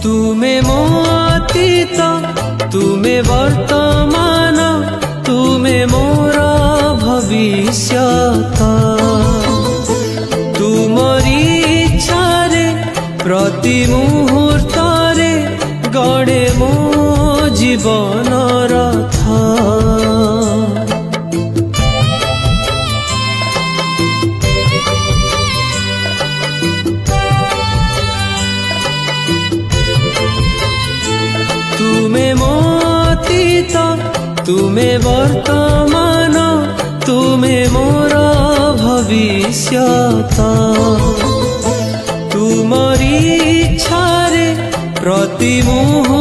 तुमे मो अतीत तुमे वर्तमान तुमे मोर भविष्यत तुमरी इच्छारे प्रति मुहूर्तरे गड़े मो जीवन रथ तुमे मो अतीत तुमे वर्तमान तुमे मोर भविष्यत तुमरी इच्छारे प्रति मुहूर्त